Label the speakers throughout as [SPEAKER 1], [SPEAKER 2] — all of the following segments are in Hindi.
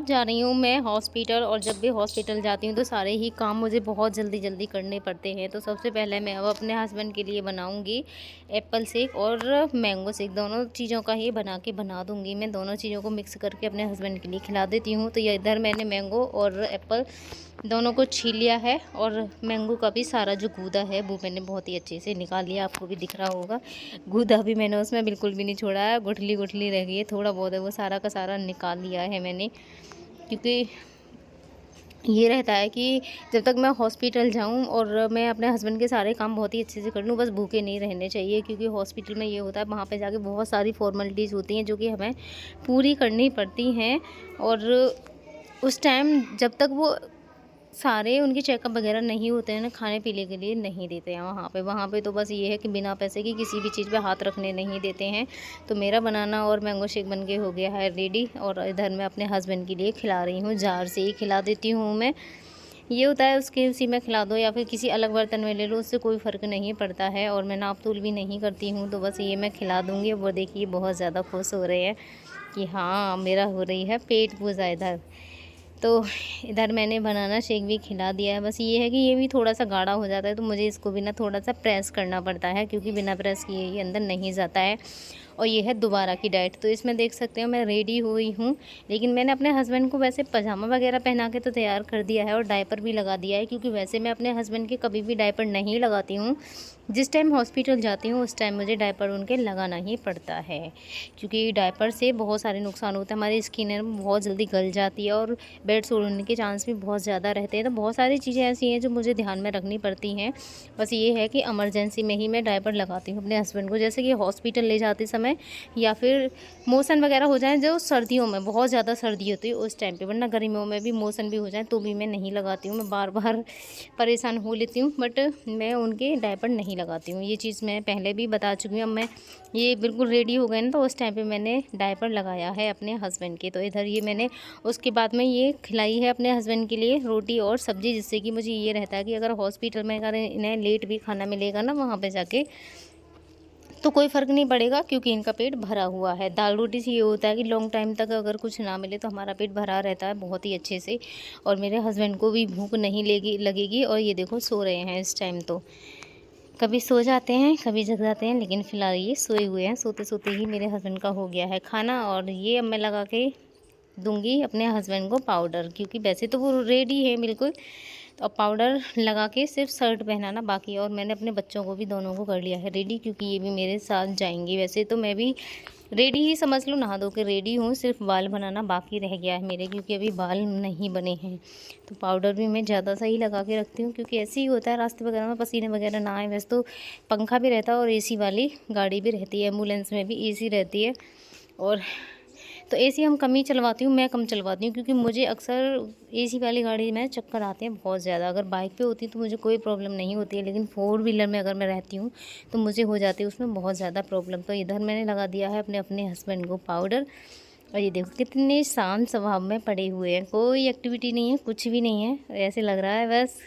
[SPEAKER 1] जा रही हूँ मैं हॉस्पिटल, और जब भी हॉस्पिटल जाती हूँ तो सारे ही काम मुझे बहुत जल्दी जल्दी करने पड़ते हैं। तो सबसे पहले मैं अब अपने हस्बैंड के लिए बनाऊँगी एप्पल शेक और मैंगो शेक, दोनों चीज़ों का ही बना दूँगी। मैं दोनों चीज़ों को मिक्स करके अपने हस्बैंड के लिए खिला देती हूँ। तो ये इधर मैंने मैंगो और एप्पल दोनों को छील लिया है, और मैंगो का भी सारा जो गूदा है वो मैंने बहुत ही अच्छे से निकाल लिया। आपको भी दिख रहा होगा, गूदा भी मैंने उसमें बिल्कुल भी नहीं छोड़ा है, गुठली गुठली रह गई है, थोड़ा बहुत है वो सारा का सारा निकाल लिया है मैंने। क्योंकि ये रहता है कि जब तक मैं हॉस्पिटल जाऊं और मैं अपने हस्बैंड के सारे काम बहुत ही अच्छे से कर लूँ, बस भूखे नहीं रहने चाहिए। क्योंकि हॉस्पिटल में ये होता है, वहाँ पे जाके बहुत सारी फॉर्मेलिटीज़ होती हैं जो कि हमें पूरी करनी पड़ती हैं। और उस टाइम जब तक वो सारे उनके चेकअप वगैरह नहीं होते हैं ना, खाने पीने के लिए नहीं देते हैं वहाँ पे तो बस ये है कि बिना पैसे की किसी भी चीज़ पे हाथ रखने नहीं देते हैं। तो मेरा बनाना और मैंगो शेक बन के हो गया है रेडी, और इधर मैं अपने हस्बैंड के लिए खिला रही हूँ। जार से ही खिला देती हूँ मैं, ये होता है उसके उसी में खिला दो या फिर किसी अलग बर्तन में ले लो, उससे कोई फ़र्क नहीं पड़ता है। और मैं नाप तोल भी नहीं करती हूँ, तो बस ये मैं खिला दूँगी। वो देखिए बहुत ज़्यादा खुश हो रहे हैं कि हाँ मेरा हो रही है पेट पूजा इधर। तो इधर मैंने बनाना शेक भी खिला दिया है। बस ये है कि ये भी थोड़ा-सा गाढ़ा हो जाता है, तो मुझे इसको भी ना थोड़ा-सा प्रेस करना पड़ता है, क्योंकि बिना प्रेस किए ये अंदर नहीं जाता है। और ये है दोबारा की डाइट। तो इसमें देख सकते हो मैं रेडी हुई हूँ, लेकिन मैंने अपने हस्बैंड को वैसे पजामा वगैरह पहना के तो तैयार कर दिया है और डायपर भी लगा दिया है। क्योंकि वैसे मैं अपने हस्बैंड के कभी भी डायपर नहीं लगाती हूँ। जिस टाइम हॉस्पिटल जाती हूँ उस टाइम मुझे डायपर उनके लगाना ही पड़ता है, क्योंकि डायपर से बहुत सारे नुकसान होते हैं। हमारी स्किन है बहुत जल्दी गल जाती है और बेड सोर होने के चांस भी बहुत ज़्यादा रहते हैं। तो बहुत सारी चीज़ें ऐसी हैं जो मुझे ध्यान में रखनी पड़ती हैं। बस ये है कि इमरजेंसी में ही मैं डायपर लगाती हूँ अपने हस्बैंड को, जैसे कि हॉस्पिटल ले जाते समय या फिर मोशन वगैरह हो जाए, जो सर्दियों में बहुत ज़्यादा सर्दी होती है उस टाइम पे। वरना गर्मियों में भी मोशन भी हो जाए तो भी मैं नहीं लगाती हूँ। मैं बार बार परेशान हो लेती हूँ, बट मैं उनके डायपर नहीं लगाती हूँ। ये चीज़ मैं पहले भी बता चुकी हूँ। अब मैं ये बिल्कुल रेडी हो गए ना, तो उस टाइम पे मैंने डायपर लगाया है अपने हस्बैंड के। तो इधर ये मैंने उसके बाद में ये खिलाई है अपने हस्बैंड के लिए रोटी और सब्ज़ी, जिससे कि मुझे ये रहता है कि अगर हॉस्पिटल में अगर इन्हें लेट भी खाना मिलेगा ना वहाँ पे जाके, तो कोई फ़र्क नहीं पड़ेगा, क्योंकि इनका पेट भरा हुआ है। दाल रोटी से ये होता है कि लॉन्ग टाइम तक अगर कुछ ना मिले तो हमारा पेट भरा रहता है बहुत ही अच्छे से, और मेरे हस्बैंड को भी भूख नहीं लगेगी। और ये देखो सो रहे हैं इस टाइम, तो कभी सो जाते हैं कभी जग जाते हैं, लेकिन फ़िलहाल ये सोए हुए हैं। सोते सोते ही मेरे हस्बैंड का हो गया है खाना, और ये अब मैं लगा के दूंगी अपने हस्बैंड को पाउडर, क्योंकि वैसे तो वो रेडी है बिल्कुल। तो अब पाउडर लगा के सिर्फ शर्ट पहनाना बाकी है। और मैंने अपने बच्चों को भी दोनों को कर लिया है रेडी, क्योंकि ये भी मेरे साथ जाएंगे। वैसे तो मैं भी रेडी ही समझ लो, नहा धो के रेडी हूँ, सिर्फ बाल बनाना बाकी रह गया है मेरे, क्योंकि अभी बाल नहीं बने हैं। तो पाउडर भी मैं ज़्यादा सा ही लगा के रखती हूँ, क्योंकि ऐसे ही होता है रास्ते वगैरह में पसीने वगैरह ना आए। वैसे तो पंखा भी रहता है और एसी वाली गाड़ी भी रहती है, एम्बुलेंस में भी एसी रहती है। और तो एसी हम कम ही चलवाती हूँ, मैं कम चलवाती हूँ, क्योंकि मुझे अक्सर एसी वाली गाड़ी में चक्कर आते हैं बहुत ज़्यादा। अगर बाइक पे होती तो मुझे कोई प्रॉब्लम नहीं होती है, लेकिन फोर व्हीलर में अगर मैं रहती हूँ तो मुझे हो जाती है उसमें बहुत ज़्यादा प्रॉब्लम। तो इधर मैंने लगा दिया है अपने अपने हस्बैंड को पाउडर। और ये देखो कितने शांत स्वभाव में पड़े हुए हैं, कोई एक्टिविटी नहीं है, कुछ भी नहीं है। ऐसे लग रहा है बस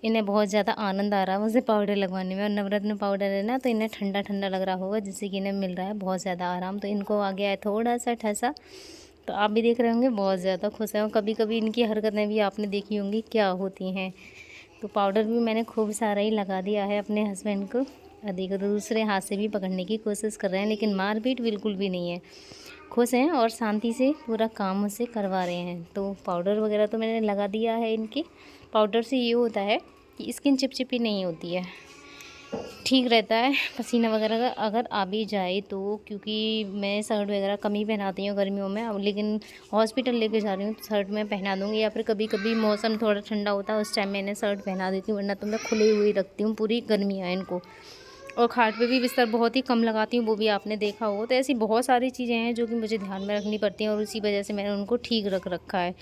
[SPEAKER 1] इन्हें बहुत ज़्यादा आनंद आ रहा है मुझे पाउडर लगवाने में। और नवरत्न पाउडर है ना, तो इन्हें ठंडा ठंडा लग रहा होगा, जिससे कि इन्हें मिल रहा है बहुत ज़्यादा आराम। तो इनको आ गया है थोड़ा सा ठसा, तो आप भी देख रहे होंगे बहुत ज़्यादा खुश हैं। और कभी कभी इनकी हरकतें भी आपने देखी होंगी क्या होती हैं। तो पाउडर भी मैंने खूब सारा ही लगा दिया है अपने हस्बैंड को। देखो तो दूसरे हाथ से भी पकड़ने की कोशिश कर रहे हैं, लेकिन मारपीट बिल्कुल भी नहीं है, खुश हैं और शांति से पूरा काम मुझसे करवा रहे हैं। तो पाउडर वगैरह तो मैंने लगा दिया है इनके। पाउडर से ये होता है कि स्किन चिपचिपी नहीं होती है, ठीक रहता है। पसीना वगैरह अगर आ भी जाए तो, क्योंकि मैं शर्ट वगैरह कम ही पहनाती हूँ गर्मियों में, अब लेकिन हॉस्पिटल लेके जा रही हूँ तो शर्ट में पहना दूँगी। या फिर कभी कभी मौसम थोड़ा ठंडा होता है उस टाइम मैंने शर्ट पहना देती हूँ, वरना तो मैं खुले हुए रखती हूँ पूरी गर्मियाँ इनको। और खाट पे भी बिस्तर बहुत ही कम लगाती हूँ, वो भी आपने देखा हो। तो ऐसी बहुत सारी चीज़ें हैं जो कि मुझे ध्यान में रखनी पड़ती हैं, और उसी वजह से मैंने उनको ठीक रख रखा है।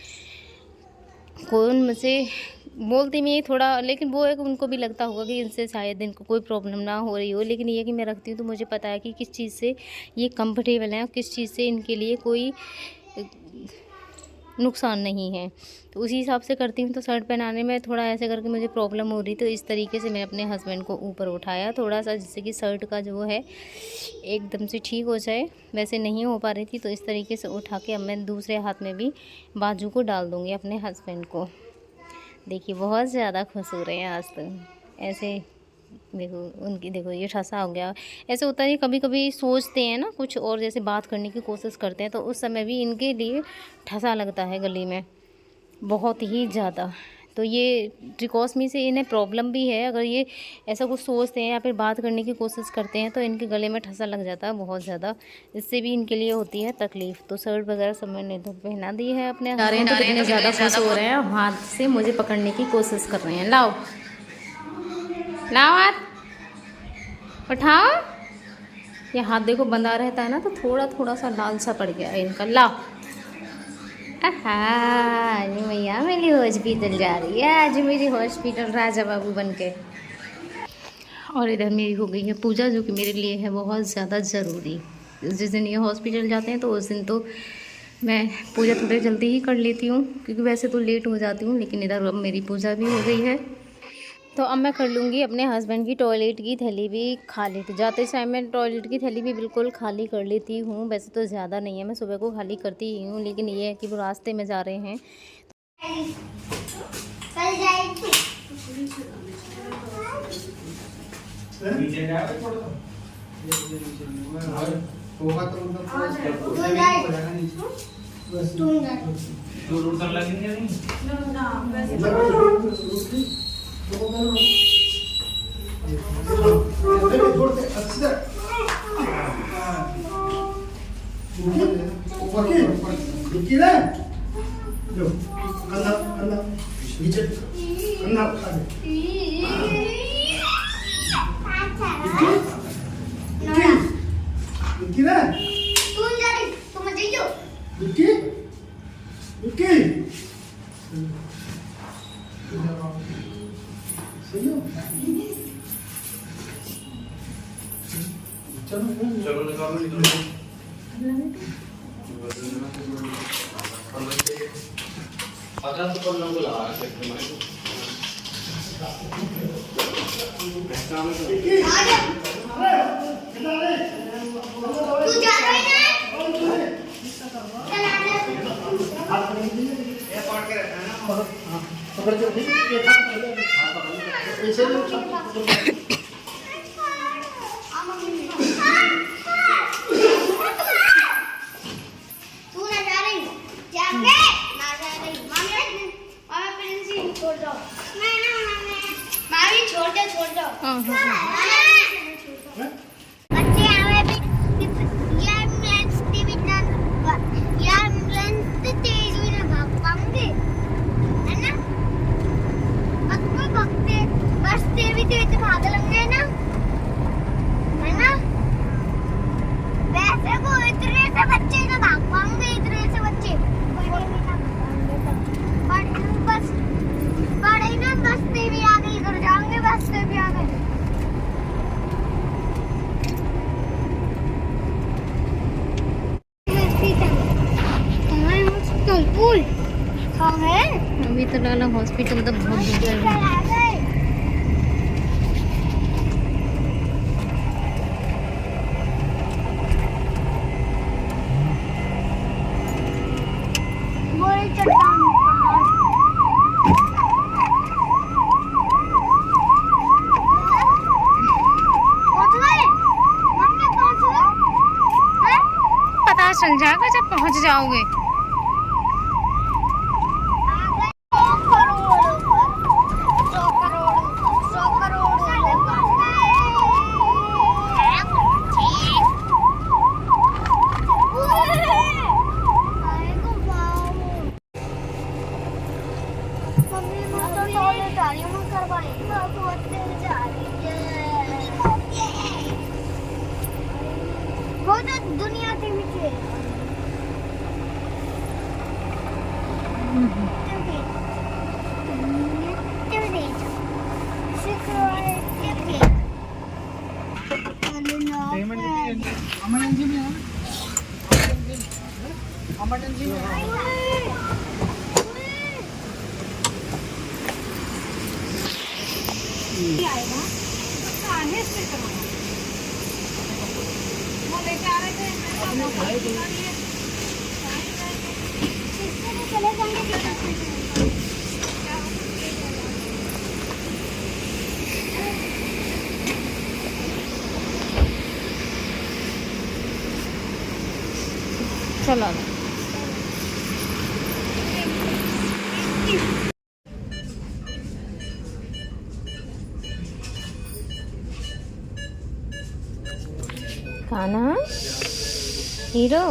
[SPEAKER 1] कौन मुझे बोलती मैं थोड़ा, लेकिन वो है कि उनको भी लगता होगा कि इनसे शायद इनको कोई प्रॉब्लम ना हो रही हो। लेकिन ये कि मैं रखती हूँ तो मुझे पता है कि किस चीज़ से ये कंफर्टेबल हैं और किस चीज़ से इनके लिए कोई नुकसान नहीं है। तो उसी हिसाब से करती हूँ। तो शर्ट पहनाने में थोड़ा ऐसे करके मुझे प्रॉब्लम हो रही, तो इस तरीके से मैंने अपने हस्बैंड को ऊपर उठाया थोड़ा सा, जिससे कि शर्ट का जो है एकदम से ठीक हो जाए। वैसे नहीं हो पा रही थी, तो इस तरीके से उठा के अब मैं दूसरे हाथ में भी बाजू को डाल दूँगी अपने हस्बैंड को। देखिए बहुत ज़्यादा खुश हो रहे हैं आज तो। ऐसे देखो उनकी, देखो ये ठसा हो गया। ऐसे होता है कभी कभी सोचते हैं ना कुछ और, जैसे बात करने की कोशिश करते हैं, तो उस समय भी इनके लिए ठसा लगता है गले में बहुत ही ज़्यादा। तो ये ट्रिकोस्मी से इन्हें प्रॉब्लम भी है। अगर ये ऐसा कुछ सोचते हैं या फिर बात करने की कोशिश करते हैं, तो इनके गले में ठसा लग जाता है बहुत ज़्यादा। इससे भी इनके लिए होती है तकलीफ़। तो शर्ट वगैरह सब मैंने तो पहना दी है अपने। जा रहे हैं तो कितने ज़्यादा खुश हो रहे हैं, हाथ से मुझे पकड़ने की कोशिश कर रहे हैं। लाओ लाओ हाथ उठाओ। ये हाथ देखो बंधा रहता है ना, तो थोड़ा थोड़ा सा लाल सा पड़ गया है इनका। लाओ। अरे मैया मेरी हॉस्पिटल जा रही है आज, मेरी हॉस्पिटल राजा बाबू बन के। और इधर मेरी हो गई है पूजा, जो कि मेरे लिए है बहुत ज़्यादा ज़रूरी। जिस दिन ये हॉस्पिटल जाते हैं तो उस दिन तो मैं पूजा थोड़ी जल्दी ही कर लेती हूँ, क्योंकि वैसे तो लेट हो जाती हूँ। लेकिन इधर अब मेरी पूजा भी हो गई है, तो अब मैं कर लूँगी अपने हस्बैंड की टॉयलेट की थैली भी खाली। तो जाते टाइम मैं टॉयलेट की थैली भी बिल्कुल खाली कर लेती हूँ। वैसे तो ज़्यादा नहीं है, मैं सुबह को खाली करती ही हूँ, लेकिन ये है कि वो रास्ते में जा रहे हैं।
[SPEAKER 2] चलो निकालो अगर तो कर लूंगा लगा सकते हैं। तू जा रहा है ना, चला ये पकड़ के रखना है ना, पकड़ के ये ऐसे अभी तो लाला हॉस्पिटल तो बहुत दूर है। पता चल जाएगा जब पहुंच जाओगे। दुनिया के नीचे पेमेंट
[SPEAKER 1] चलो खाना हीरो।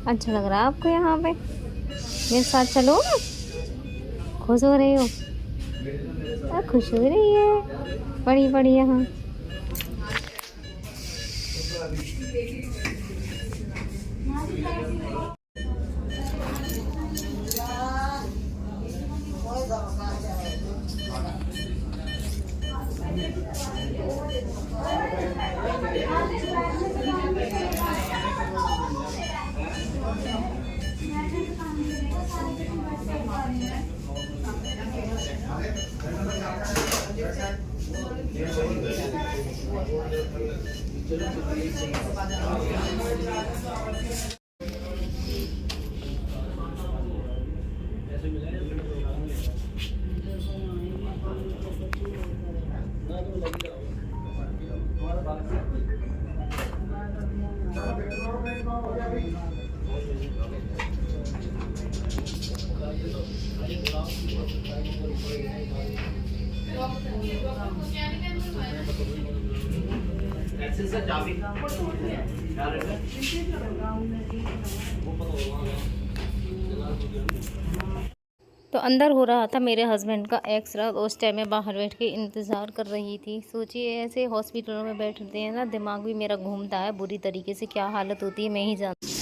[SPEAKER 1] अच्छा लग रहा है आपको यहाँ पे? मेरे साथ चलोगे? खुश हो रही हो? खुश हो रही है बड़ी बड़ी यहाँ। तो अंदर हो रहा था मेरे हस्बैंड का एक्सरा। उस टाइम मैं बाहर बैठ के इंतज़ार कर रही थी। सोचिए ऐसे हॉस्पिटलों में बैठते हैं ना, दिमाग भी मेरा घूमता है बुरी तरीके से, क्या हालत होती है मैं ही जानती।